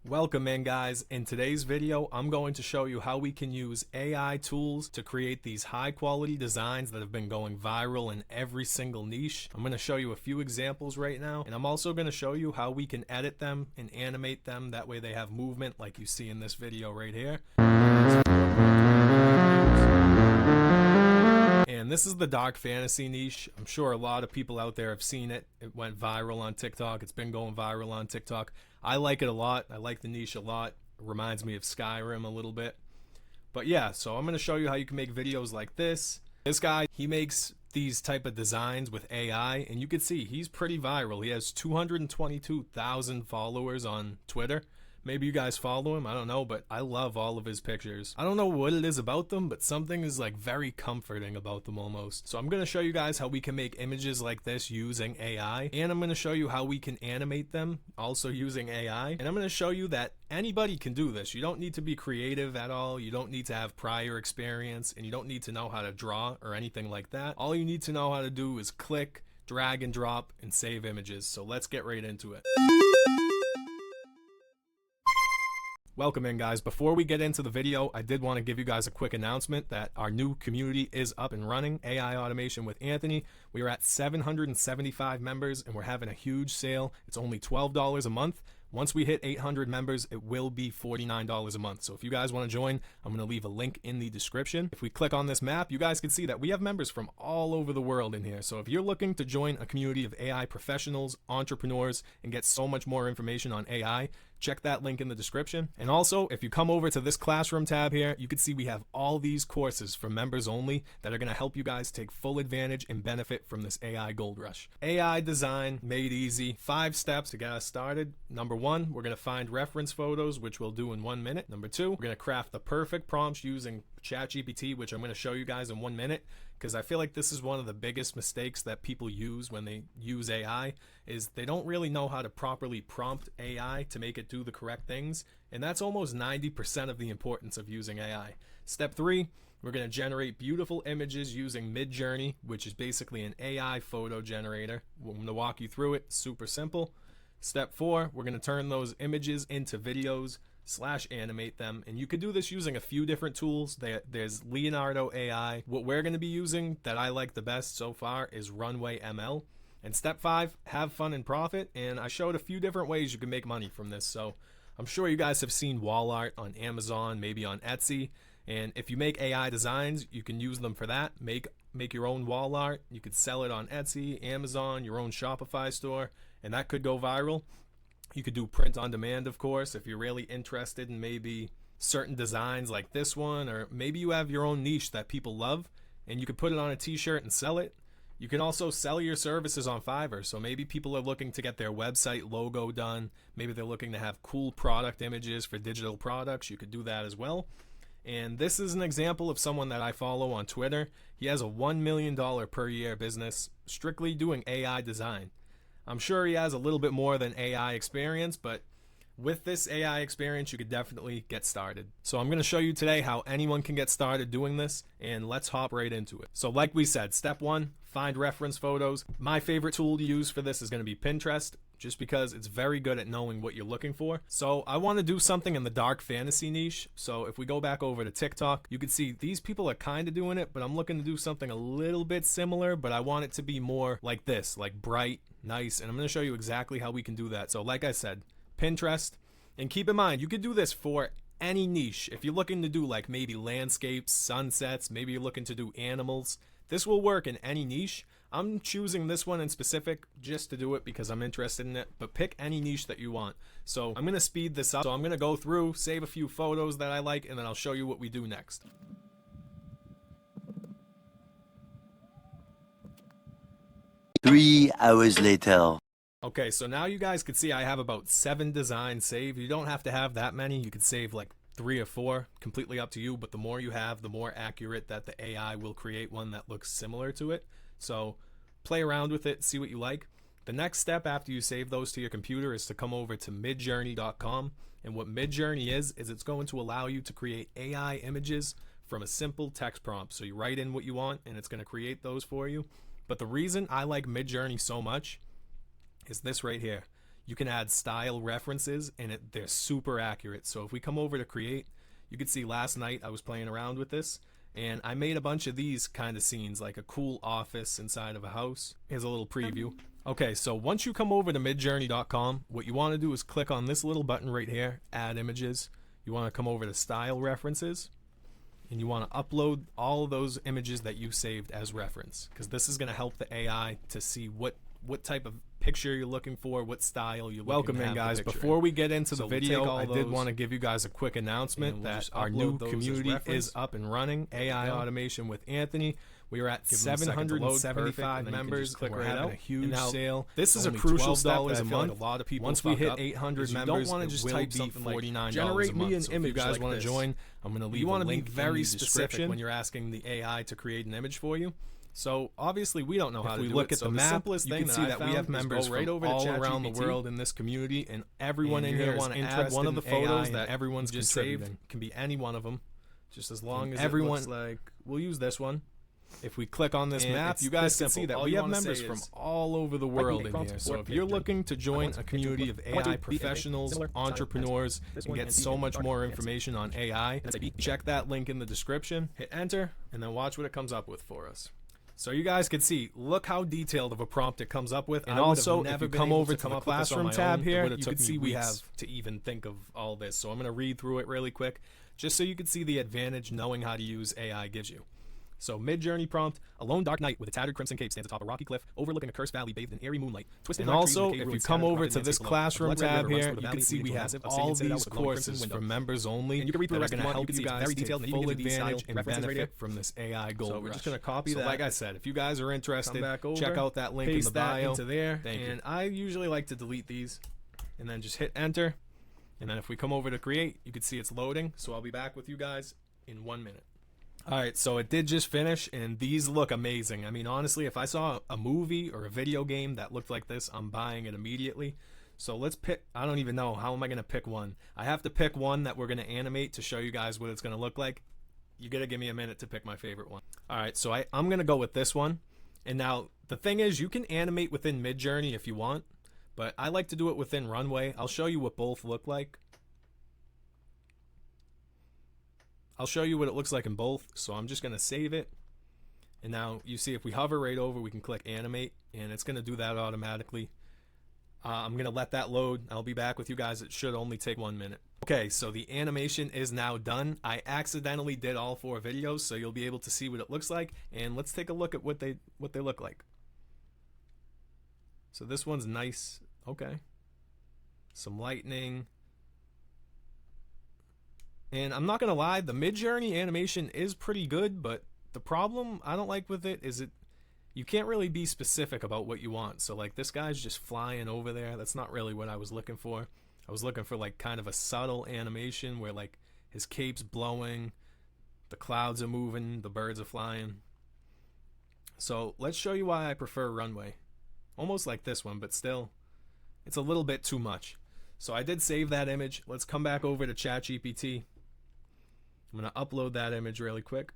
Welcome in, guys. In today's video, I'm going to show you how we can use AI tools to create these high quality designs that have been going viral in every single niche. I'm going to show you a few examples right now, and I'm also going to show you how we can edit them and animate them. That way they have movement like you see in this video right here. And this is the dark fantasy niche. I'm sure a lot of people out there have seen it. It went viral on TikTok. It's been going viral on TikTok. I like it a lot. I like the niche a lot. It reminds me of Skyrim a little bit. But yeah, so I'm going to show you how you can make videos like this. This guy, he makes these type of designs with AI, and you can see he's pretty viral. He has 222,000 followers on Twitter. Maybe you guys follow him, I don't know, but I love all of his pictures. I don't know what it is about them, but something is like very comforting about them almost. So I'm going to show you guys how we can make images like this using AI, and I'm going to show you how we can animate them also using AI, and I'm going to show you that anybody can do this. You don't need to be creative at all. You don't need to have prior experience, and you don't need to know how to draw or anything like that. All you need to know how to do is click, drag and drop, and save images. So let's get right into it. Welcome in, guys. Before we get into the video, I did want to give you guys a quick announcement that our new community is up and running, AI Automation with Anthony. We are at 775 members and we're having a huge sale. It's only $12 a month. Once we hit 800 members, it will be $49 a month. So if you guys want to join, I'm going to leave a link in the description. If we click on this map, you guys can see that we have members from all over the world in here. So if you're looking to join a community of AI professionals, entrepreneurs, and get so much more information on AI, check that link in the description. And also, if you come over to this classroom tab here, you can see we have all these courses for members only that are going to help you guys take full advantage and benefit from this AI gold rush. AI design made easy. 5 steps to get us started. Number 1, we're going to find reference photos, which we'll do in 1 minute. Number 2, we're going to craft the perfect prompts using ChatGPT, which I'm going to show you guys in 1 minute, because I feel like this is one of the biggest mistakes that people use when they use AI, is they don't really know how to properly prompt AI to make it do the correct things, and that's almost 90% of the importance of using AI. Step 3, we're going to generate beautiful images using Midjourney, which is basically an AI photo generator. I'm going to walk you through it. Super simple. Step 4, we're going to turn those images into videos / animate them, and you could do this using a few different tools. There's Leonardo AI. What we're going to be using that I like the best so far is Runway ML. And step 5, have fun and profit, and I showed a few different ways you can make money from this. So I'm sure you guys have seen wall art on Amazon, maybe on Etsy, and if you make AI designs, you can use them for that. Make your own wall art. You could sell it on Etsy, Amazon, your own Shopify store, and that could go viral. You could do print on demand, of course, if you're really interested in maybe certain designs like this one, or maybe you have your own niche that people love and you could put it on a t-shirt and sell it. You can also sell your services on Fiverr. So maybe people are looking to get their website logo done. Maybe they're looking to have cool product images for digital products. You could do that as well. And this is an example of someone that I follow on Twitter. He has a $1 million per year business strictly doing AI design. I'm sure he has a little bit more than AI experience, but with this AI experience, you could definitely get started. So I'm going to show you today how anyone can get started doing this, and let's hop right into it. So like we said, step 1, find reference photos. My favorite tool to use for this is going to be Pinterest, just because it's very good at knowing what you're looking for. So I want to do something in the dark fantasy niche. So if we go back over to TikTok, you can see these people are kind of doing it, but I'm looking to do something a little bit similar, but I want it to be more like this, like bright, nice, and I'm going to show you exactly how we can do that. So like I said, Pinterest, and keep in mind, you could do this for any niche. If you're looking to do like maybe landscapes, sunsets, maybe you're looking to do animals, this will work in any niche. I'm choosing this one in specific just to do it because I'm interested in it, but pick any niche that you want. So I'm going to speed this up. So I'm going to go through, save a few photos that I like, and then I'll show you what we do next. Three hours later. Okay, so now you guys can see I have about 7 designs saved. You don't have to have that many. You could save like 3 or 4, completely up to you, but the more you have, the more accurate that the AI will create one that looks similar to it. So play around with it, see what you like. The next step after you save those to your computer is to come over to midjourney.com, and what Midjourney is it's going to allow you to create AI images from a simple text prompt. So you write in what you want and it's going to create those for you. But the reason I like Midjourney so much is this right here. You can add style references, and they're super accurate. So if we come over to create, you can see last night I was playing around with this, and I made a bunch of these kind of scenes, like a cool office inside of a house. Here's a little preview. Okay, so once you come over to midjourney.com, what you want to do is click on this little button right here, add images. You want to come over to style references, and you want to upload all of those images that you saved as reference, because this is going to help the AI to see what type of picture you're looking for, what style you're looking. Welcome in, guys. Before we get into the video, I did want to give you guys a quick announcement that our new community is up and running. AI automation with Anthony. We are at 775 members. We're having a huge sale. This is a crucial step as a month. A lot of people once we hit 800 members, you don't want to just type something like $49 a month. So if you guys want to join, I'm going to leave a link very specific when you're asking the AI to create an image for you. So obviously we don't know how to do it. If we look at the map, you can see that we have members right over all around the world in this community, and everyone in here want to add one of the photos that everyone's just saved. Can be any one of them, just as long as everyone. Like, we'll use this one. If we click on this map, you guys can see that we have members from all over the world in here. So if you're looking to join a community of AI professionals, entrepreneurs, and get so much more information on AI, check that link in the description, hit enter, and then watch what it comes up with for us. So you guys can see, look how detailed of a prompt it comes up with. And also, if you come over to the classroom tab here, you can see we have to even think of all this. So I'm going to read through it really quick, just so you can see the advantage knowing how to use AI gives you. So Midjourney Prompt: a lone dark night with a tattered crimson cape stands atop a rocky cliff overlooking a cursed valley bathed in airy moonlight. And also, if you come over to this classroom tab here, you can see we have all these courses for members only, and you can read through the rest of them. Help you guys take full advantage and benefit from this AI gold rush. So we're just going to copy that. Like I said, if you guys are interested, check out that link in the bio. Into there, and I usually like to delete these, and then just hit enter. And then if we come over to create, you can see it's loading. So I'll be back with you guys in 1 minute. Alright, so it did just finish, and these look amazing. I mean, honestly, if I saw a movie or a video game that looked like this, I'm buying it immediately. So let's pick, I don't even know, how am I going to pick one? I have to pick one that we're going to animate to show you guys what it's going to look like. You got to give me a minute to pick my favorite one. Alright, so I'm going to go with this one. And now, the thing is, you can animate within Midjourney if you want, but I like to do it within Runway. I'll show you what both look like. I'll show you what it looks like in both, so I'm just going to save it. And now you see if we hover right over, we can click animate, and it's going to do that automatically. I'm going to let that load. I'll be back with you guys. It should only take 1 minute. Okay, so the animation is now done. I accidentally did all 4 videos, so you'll be able to see what it looks like. And let's take a look at what they look like. So this one's nice. Okay. Some lightning. And I'm not going to lie, the Midjourney animation is pretty good, but the problem I don't like with it is you can't really be specific about what you want. So like this guy's just flying over there. That's not really what I was looking for. I was looking for like kind of a subtle animation where like his cape's blowing, the clouds are moving, the birds are flying. So let's show you why I prefer Runway. Almost like this one, but still, it's a little bit too much. So I did save that image. Let's come back over to ChatGPT. I'm going to upload that image really quick.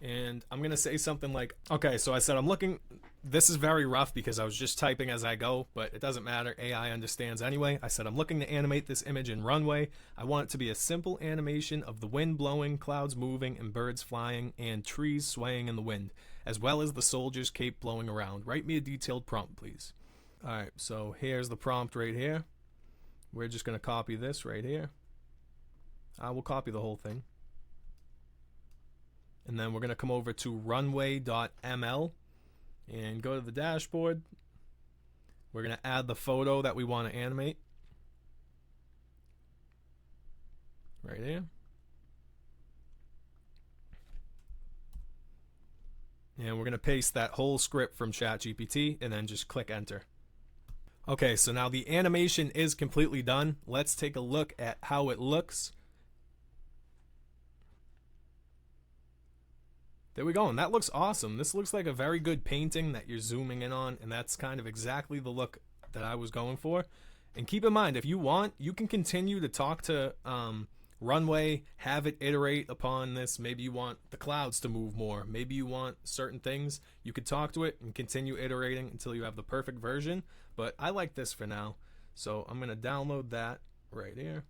And I'm going to say something like, okay, so I said I'm looking, this is very rough because I was just typing as I go, but it doesn't matter. AI understands anyway. I said I'm looking to animate this image in Runway. I want it to be a simple animation of the wind blowing, clouds moving, and birds flying, and trees swaying in the wind, as well as the soldier's cape blowing around. Write me a detailed prompt, please. Alright, so here's the prompt right here. We're just going to copy this right here. I will copy the whole thing. And then we're going to come over to runway.ml and go to the dashboard. We're going to add the photo that we want to animate. Right here. And we're going to paste that whole script from ChatGPT and then just click enter. Okay, so now the animation is completely done. Let's take a look at how it looks. There we go, and that looks awesome. This looks like a very good painting that you're zooming in on, and that's kind of exactly the look that I was going for. And keep in mind, if you want, you can continue to talk to Runway, have it iterate upon this. Maybe you want the clouds to move more. Maybe you want certain things. You could talk to it and continue iterating until you have the perfect version. But I like this for now. So I'm going to download that right here.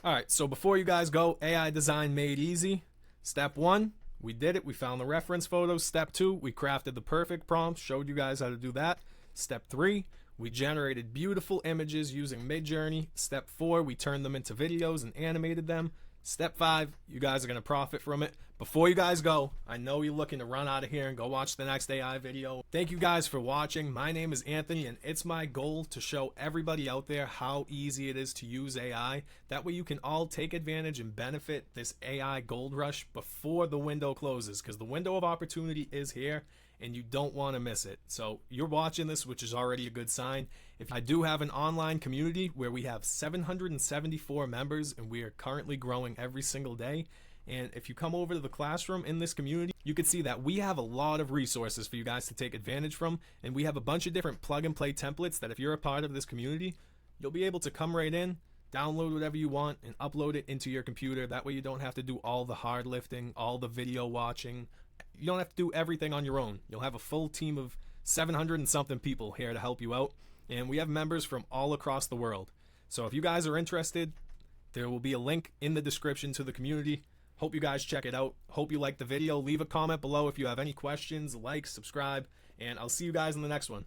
All right, so before you guys go, AI design made easy. Step 1, we did it. We found the reference photos. Step 2, we crafted the perfect prompt, showed you guys how to do that. Step 3, we generated beautiful images using Midjourney. Step 4, we turned them into videos and animated them. Step 5, you guys are going to profit from it. Before you guys go, I know you're looking to run out of here and go watch the next AI video. Thank you guys for watching. My name is Anthony, and it's my goal to show everybody out there how easy it is to use AI. That way you can all take advantage and benefit this AI gold rush before the window closes, because the window of opportunity is here and you don't want to miss it. So you're watching this, which is already a good sign. If I do have an online community where we have 774 members and we are currently growing every single day. And if you come over to the classroom in this community, you can see that we have a lot of resources for you guys to take advantage from. And we have a bunch of different plug and play templates that if you're a part of this community, you'll be able to come right in, download whatever you want and upload it into your computer. That way you don't have to do all the hard lifting, all the video watching. You don't have to do everything on your own. You'll have a full team of 700 and something people here to help you out. And we have members from all across the world. So if you guys are interested, there will be a link in the description to the community. Hope you guys check it out. Hope you like the video. Leave a comment below if you have any questions. Like, subscribe, and I'll see you guys in the next one.